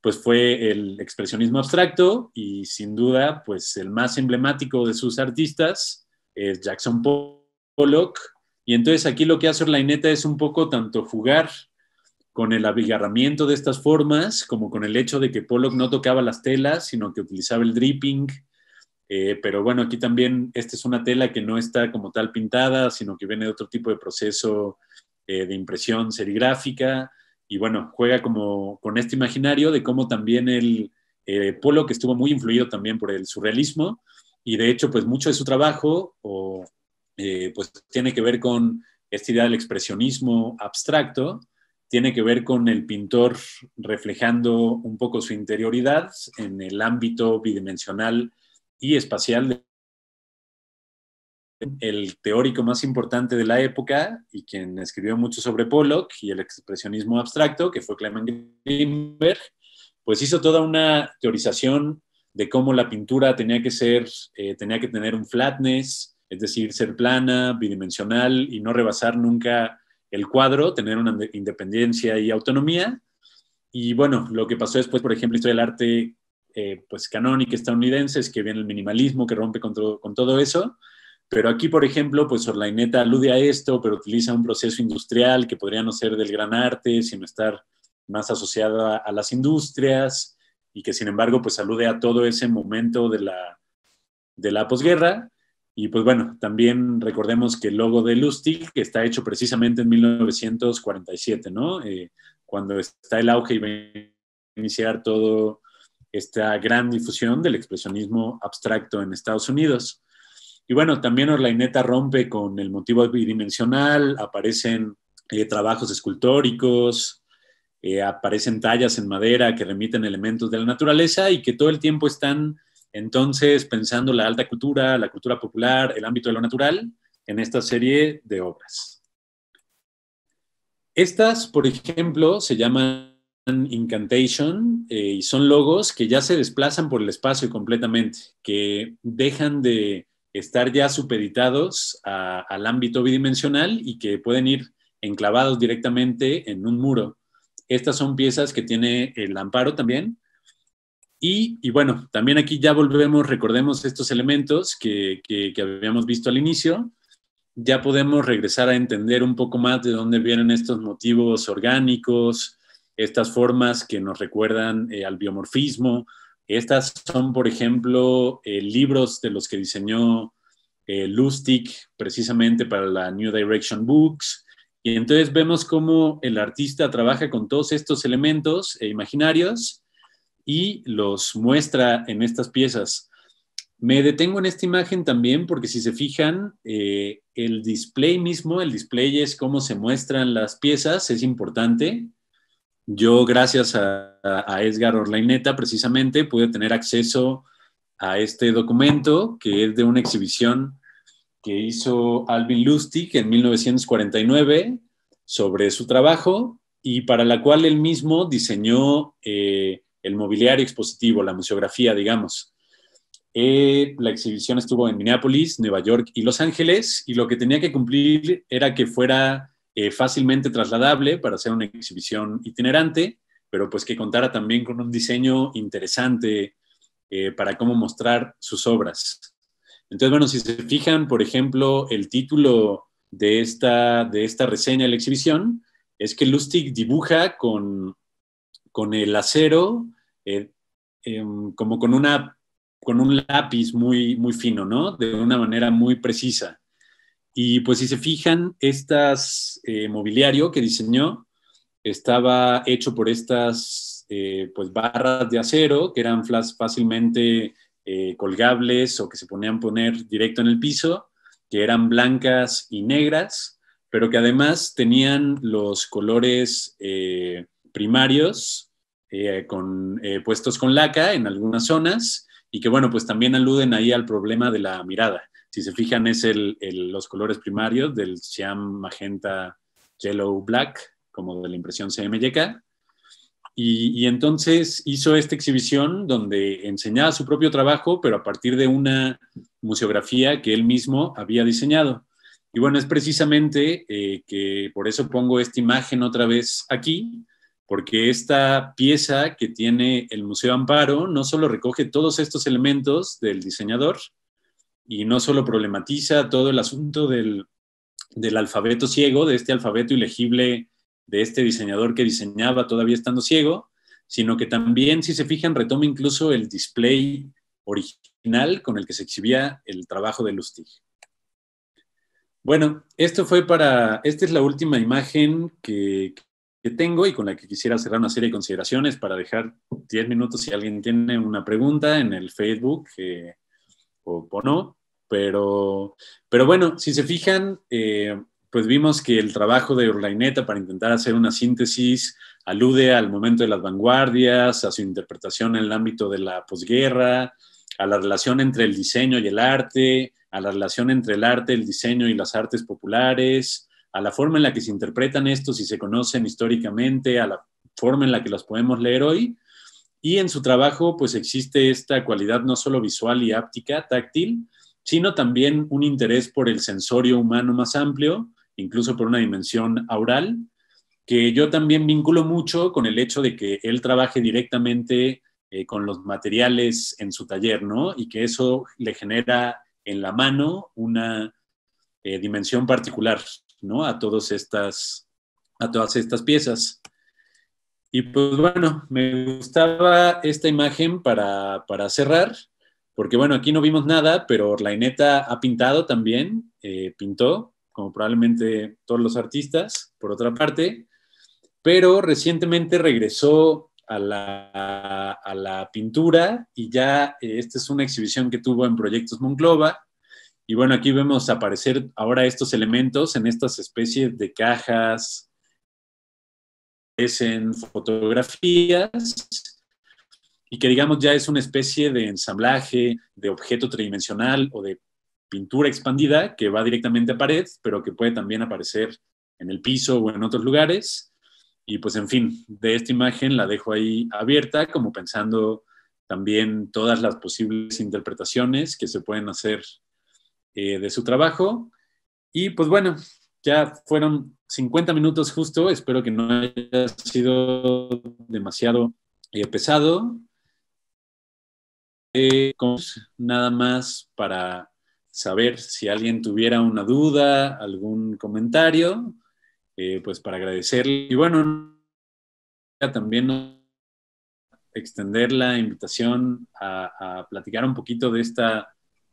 pues fue el expresionismo abstracto y sin duda, pues el más emblemático de sus artistas es Jackson Pollock. Y entonces aquí lo que hace Orlaineta es un poco tanto jugar con el abigarramiento de estas formas, como con el hecho de que Pollock no tocaba las telas, sino que utilizaba el dripping. Pero bueno, aquí también esta es una tela que no está como tal pintada, sino que viene de otro tipo de proceso de impresión serigráfica. Y bueno, juega como con este imaginario de cómo también el Pollock estuvo muy influido también por el surrealismo. Y de hecho, pues mucho de su trabajo pues tiene que ver con esta idea del expresionismo abstracto, tiene que ver con el pintor reflejando un poco su interioridad en el ámbito bidimensional y espacial. El teórico más importante de la época y quien escribió mucho sobre Pollock y el expresionismo abstracto, que fue Clement Greenberg, pues hizo toda una teorización de cómo la pintura tenía que ser, tenía que tener un flatness, es decir, ser plana, bidimensional y no rebasar nunca el cuadro, tener una independencia y autonomía. Y bueno, lo que pasó después, por ejemplo, historia del arte pues canónica estadounidense, es que viene el minimalismo que rompe con todo eso. Pero aquí, por ejemplo, pues Orlaineta alude a esto, pero utiliza un proceso industrial que podría no ser del gran arte, sino estar más asociado a las industrias y que sin embargo pues alude a todo ese momento de la posguerra. Y pues bueno, también recordemos que el logo de Lustig, que está hecho precisamente en 1947, ¿no? Cuando está el auge y va a iniciar todo esta gran difusión del expresionismo abstracto en Estados Unidos. Y bueno, también Orlaineta rompe con el motivo bidimensional, aparecen trabajos escultóricos, aparecen tallas en madera que remiten elementos de la naturaleza y que todo el tiempo están entonces pensando la alta cultura, la cultura popular, el ámbito de lo natural en esta serie de obras. Estas, por ejemplo, se llaman Incantation y son logos que ya se desplazan por el espacio completamente, que dejan de estar ya supeditados al ámbito bidimensional y que pueden ir enclavados directamente en un muro. Estas son piezas que tiene el amparo también. Y bueno, también aquí ya volvemos, recordemos estos elementos que habíamos visto al inicio. Ya podemos regresar a entender un poco más de dónde vienen estos motivos orgánicos, estas formas que nos recuerdan al biomorfismo. Estas son, por ejemplo, libros de los que diseñó Lustig precisamente para la New Direction Books. Y entonces vemos cómo el artista trabaja con todos estos elementos imaginarios y los muestra en estas piezas. Me detengo en esta imagen también porque si se fijan, el display mismo, el display es cómo se muestran las piezas, es importante. Yo, gracias a Edgar Orlaineta, precisamente, pude tener acceso a este documento que es de una exhibición que hizo Alvin Lustig en 1949 sobre su trabajo y para la cual él mismo diseñó el mobiliario expositivo, la museografía, digamos. La exhibición estuvo en Minneapolis, Nueva York y Los Ángeles, y lo que tenía que cumplir era que fuera fácilmente trasladable para hacer una exhibición itinerante, pero pues que contara también con un diseño interesante para cómo mostrar sus obras. Entonces, bueno, si se fijan, por ejemplo, el título de esta reseña de la exhibición es que Lustig dibuja con el acero como con un lápiz muy, muy fino, ¿no? De una manera muy precisa. Y pues si se fijan, mobiliario que diseñó estaba hecho por estas pues barras de acero que eran fácilmente colgables o que se ponían poner directo en el piso que eran blancas y negras, pero que además tenían los colores primarios puestos con laca en algunas zonas, y que, bueno, pues también aluden ahí al problema de la mirada. Si se fijan, es los colores primarios del cian, magenta, yellow, black, como de la impresión CMYK. Y entonces hizo esta exhibición donde enseñaba su propio trabajo, pero a partir de una museografía que él mismo había diseñado. Y bueno, es precisamente que por eso pongo esta imagen otra vez aquí, porque esta pieza que tiene el Museo Amparo no solo recoge todos estos elementos del diseñador y no solo problematiza todo el asunto del alfabeto ciego, de este alfabeto ilegible de este diseñador que diseñaba todavía estando ciego, sino que también, si se fijan, retoma incluso el display original con el que se exhibía el trabajo de Lustig. Bueno, esta es la última imagen que tengo y con la que quisiera cerrar una serie de consideraciones para dejar 10 minutos si alguien tiene una pregunta en el Facebook o no. Pero bueno, si se fijan, pues vimos que el trabajo de Urlaineta para intentar hacer una síntesis alude al momento de las vanguardias, a su interpretación en el ámbito de la posguerra, a la relación entre el diseño y el arte, a la relación entre el arte, el diseño y las artes populares, a la forma en la que se interpretan estos y se conocen históricamente, a la forma en la que los podemos leer hoy. Y en su trabajo, pues existe esta cualidad no solo visual y áptica, táctil, sino también un interés por el sensorio humano más amplio, incluso por una dimensión aural, que yo también vinculo mucho con el hecho de que él trabaje directamente con los materiales en su taller, ¿no? Y que eso le genera en la mano una dimensión particular, ¿no? A todas estas piezas. Y pues bueno, me gustaba esta imagen para cerrar, porque bueno, aquí no vimos nada, pero Urlaineta ha pintado también, pintó, como probablemente todos los artistas, por otra parte, pero recientemente regresó a la pintura y ya esta es una exhibición que tuvo en Proyectos Monclova. Y bueno, aquí vemos aparecer ahora estos elementos en estas especies de cajas, en fotografías, y que digamos ya es una especie de ensamblaje de objeto tridimensional o de pintura expandida que va directamente a pared, pero que puede también aparecer en el piso o en otros lugares. Y pues en fin, de esta imagen la dejo ahí abierta, como pensando también todas las posibles interpretaciones que se pueden hacer de su trabajo. Y pues bueno, ya fueron 50 minutos justo, espero que no haya sido demasiado pesado. Nada más para saber si alguien tuviera una duda, algún comentario, pues para agradecerle. Y bueno, también extender la invitación a platicar un poquito de este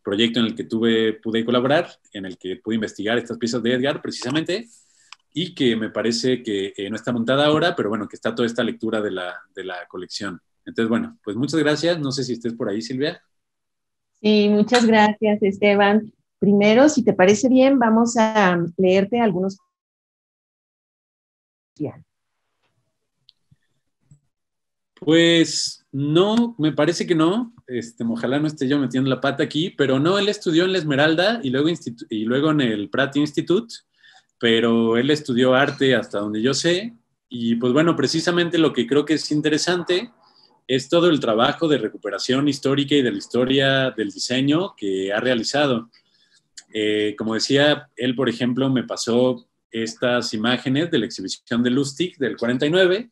proyecto en el que pude colaborar, en el que pude investigar estas piezas de Edgar precisamente, y que me parece que no está montada ahora, pero bueno, que está toda esta lectura de la colección. Entonces, bueno, pues muchas gracias. No sé si estés por ahí, Silvia. Sí, muchas gracias, Esteban. Primero, si te parece bien, vamos a leerte algunos. Pues no, me parece que no. Ojalá no esté yo metiendo la pata aquí, pero no, él estudió en la Esmeralda y luego en el Pratt Institute, pero él estudió arte hasta donde yo sé. Y pues bueno, precisamente lo que creo que es interesante es todo el trabajo de recuperación histórica y de la historia del diseño que ha realizado. Como decía, él, por ejemplo, me pasó estas imágenes de la exhibición de Lustig del 49,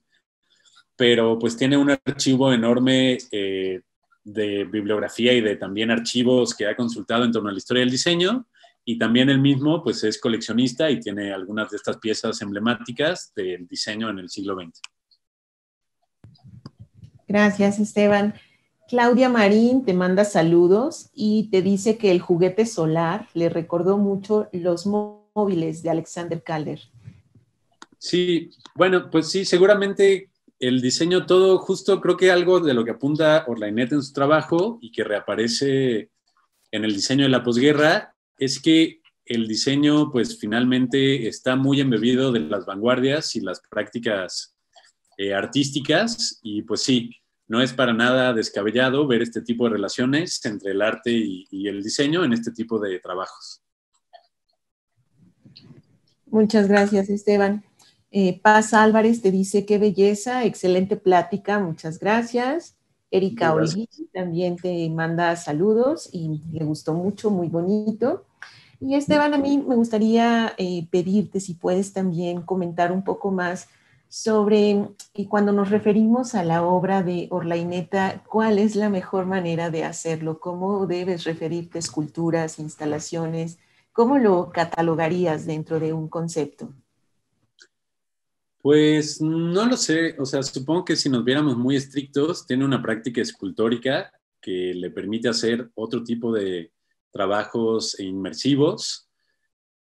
pero pues tiene un archivo enorme de bibliografía y de también archivos que ha consultado en torno a la historia del diseño, y también él mismo pues es coleccionista y tiene algunas de estas piezas emblemáticas del diseño en el siglo XX. Gracias, Esteban. Claudia Marín te manda saludos y te dice que el juguete solar le recordó mucho los móviles de Alexander Calder. Sí, bueno, pues sí, seguramente el diseño todo, justo creo que algo de lo que apunta Urlaineta en su trabajo y que reaparece en el diseño de la posguerra, es que el diseño pues finalmente está muy embebido de las vanguardias y las prácticas artísticas, y pues sí, no es para nada descabellado ver este tipo de relaciones entre el arte y el diseño en este tipo de trabajos. Muchas gracias, Esteban. Paz Álvarez te dice qué belleza, excelente plática, muchas gracias. Erika Olguín también te manda saludos y le gustó mucho, muy bonito. Y Esteban, a mí me gustaría pedirte si puedes también comentar un poco más sobre, y cuando nos referimos a la obra de Orlaineta, ¿cuál es la mejor manera de hacerlo? ¿Cómo debes referirte a esculturas, instalaciones? ¿Cómo lo catalogarías dentro de un concepto? Pues no lo sé, o sea, supongo que si nos viéramos muy estrictos, tiene una práctica escultórica que le permite hacer otro tipo de trabajos inmersivos,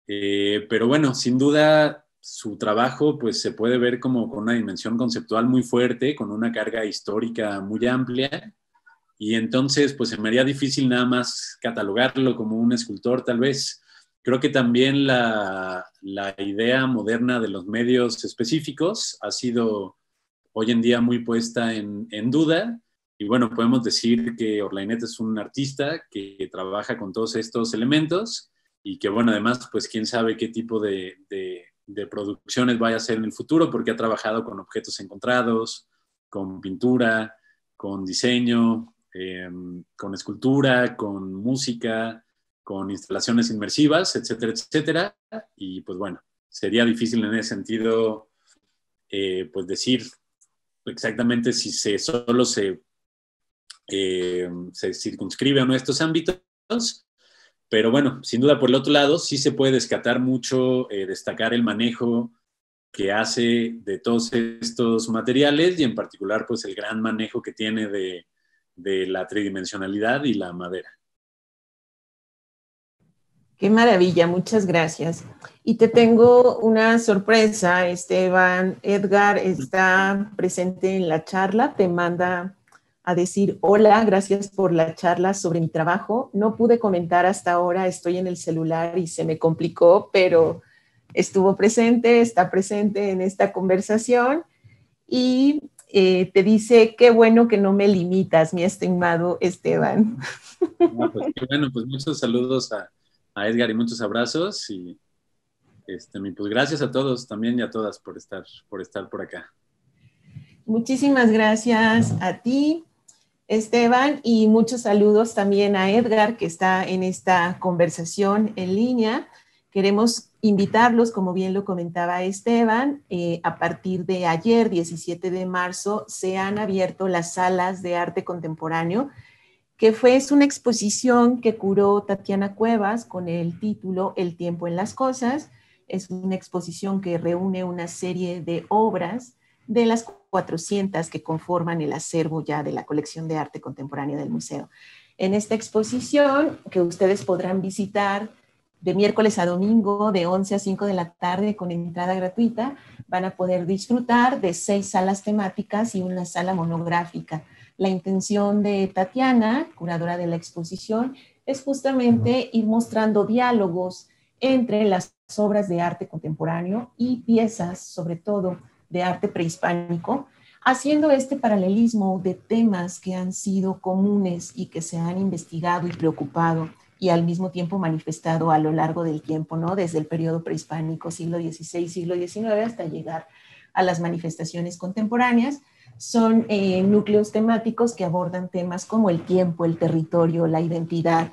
pero bueno, sin duda su trabajo pues se puede ver como con una dimensión conceptual muy fuerte, con una carga histórica muy amplia, y entonces pues se me haría difícil nada más catalogarlo como un escultor tal vez. Creo que también la idea moderna de los medios específicos ha sido hoy en día muy puesta en duda, y bueno, podemos decir que Orlaineta es un artista que trabaja con todos estos elementos y que bueno, además pues quién sabe qué tipo de producciones vaya a hacer en el futuro, porque ha trabajado con objetos encontrados, con pintura, con diseño, con escultura, con música, con instalaciones inmersivas, etcétera, etcétera. Y pues bueno, sería difícil en ese sentido pues decir exactamente si solo se circunscribe a nuestros ámbitos, pero bueno, sin duda por el otro lado sí se puede destacar mucho, destacar el manejo que hace de todos estos materiales, y en particular pues el gran manejo que tiene de la tridimensionalidad y la madera. Qué maravilla, muchas gracias. Y te tengo una sorpresa, Esteban. Edgar está presente en la charla, te manda a decir hola, gracias por la charla sobre mi trabajo. No pude comentar hasta ahora, estoy en el celular y se me complicó, pero estuvo presente, está presente en esta conversación y te dice, qué bueno que no me limitas, mi estimado Esteban. Pues, bueno, pues muchos saludos a Edgar y muchos abrazos, y pues gracias a todos también y a todas por estar por acá. Muchísimas gracias a ti, Esteban, y muchos saludos también a Edgar, que está en esta conversación en línea. Queremos invitarlos, como bien lo comentaba Esteban, a partir de ayer, 17 de marzo, se han abierto las salas de arte contemporáneo, que es una exposición que curó Tatiana Cuevas con el título El tiempo en las cosas. Es una exposición que reúne una serie de obras de las 400 que conforman el acervo ya de la colección de arte contemporáneo del museo. En esta exposición, que ustedes podrán visitar de miércoles a domingo, de 11 a 5 de la tarde, con entrada gratuita, van a poder disfrutar de 6 salas temáticas y una sala monográfica. La intención de Tatiana, curadora de la exposición, es justamente ir mostrando diálogos entre las obras de arte contemporáneo y piezas, sobre todo, de arte prehispánico, haciendo este paralelismo de temas que han sido comunes y que se han investigado y preocupado y al mismo tiempo manifestado a lo largo del tiempo, ¿no? Desde el periodo prehispánico, siglo XVI, siglo XIX, hasta llegar a las manifestaciones contemporáneas. Son núcleos temáticos que abordan temas como el tiempo, el territorio, la identidad,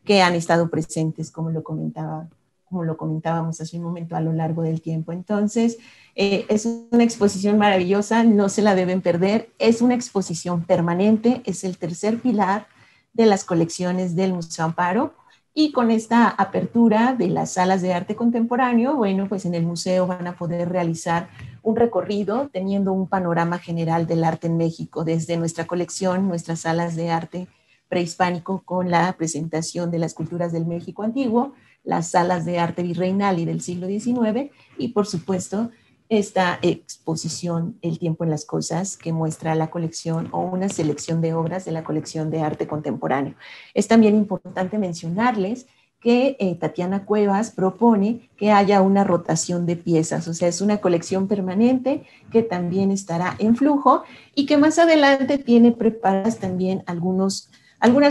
que han estado presentes, como lo comentábamos hace un momento, a lo largo del tiempo. Entonces, es una exposición maravillosa, no se la deben perder. Es una exposición permanente, es el tercer pilar de las colecciones del Museo Amparo, y con esta apertura de las salas de arte contemporáneo, bueno, pues en el museo van a poder realizar un recorrido teniendo un panorama general del arte en México, desde nuestra colección, nuestras salas de arte prehispánico con la presentación de las culturas del México antiguo, las salas de arte virreinal y del siglo XIX, y por supuesto esta exposición El tiempo en las cosas, que muestra la colección o una selección de obras de la colección de arte contemporáneo. Es también importante mencionarles que Tatiana Cuevas propone que haya una rotación de piezas, o sea, es una colección permanente que también estará en flujo y que más adelante tiene preparadas también algunas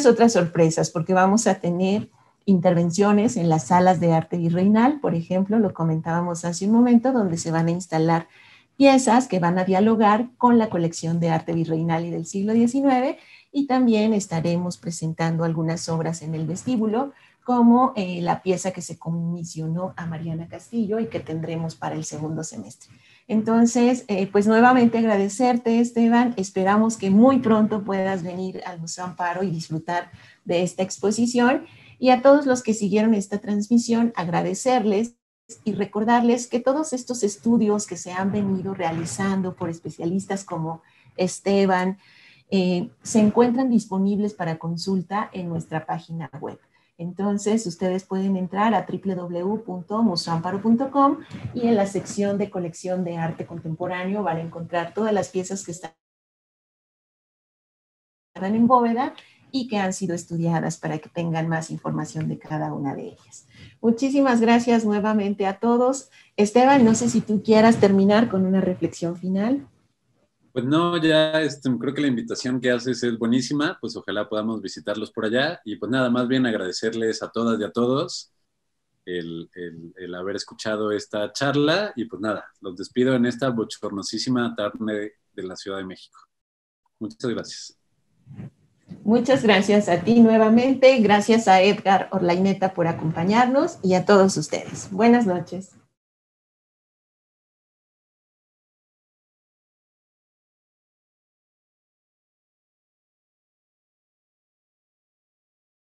otras sorpresas, porque vamos a tener intervenciones en las salas de arte virreinal, por ejemplo, lo comentábamos hace un momento, donde se van a instalar piezas que van a dialogar con la colección de arte virreinal y del siglo XIX, y también estaremos presentando algunas obras en el vestíbulo, como la pieza que se comisionó a Mariana Castillo y que tendremos para el segundo semestre. Entonces, pues nuevamente agradecerte, Esteban. Esperamos que muy pronto puedas venir al Museo Amparo y disfrutar de esta exposición. Y a todos los que siguieron esta transmisión, agradecerles y recordarles que todos estos estudios que se han venido realizando por especialistas como Esteban, se encuentran disponibles para consulta en nuestra página web. Entonces, ustedes pueden entrar a www.museoamparo.com y en la sección de colección de arte contemporáneo van a encontrar todas las piezas que están en bóveda y que han sido estudiadas para que tengan más información de cada una de ellas. Muchísimas gracias nuevamente a todos. Esteban, no sé si tú quieras terminar con una reflexión final. Pues no, ya creo que la invitación que haces es buenísima, pues ojalá podamos visitarlos por allá y pues nada, más bien agradecerles a todas y a todos el haber escuchado esta charla y pues nada, los despido en esta bochornosísima tarde de la Ciudad de México. Muchas gracias. Muchas gracias a ti nuevamente, gracias a Edgar Orlaineta por acompañarnos y a todos ustedes. Buenas noches.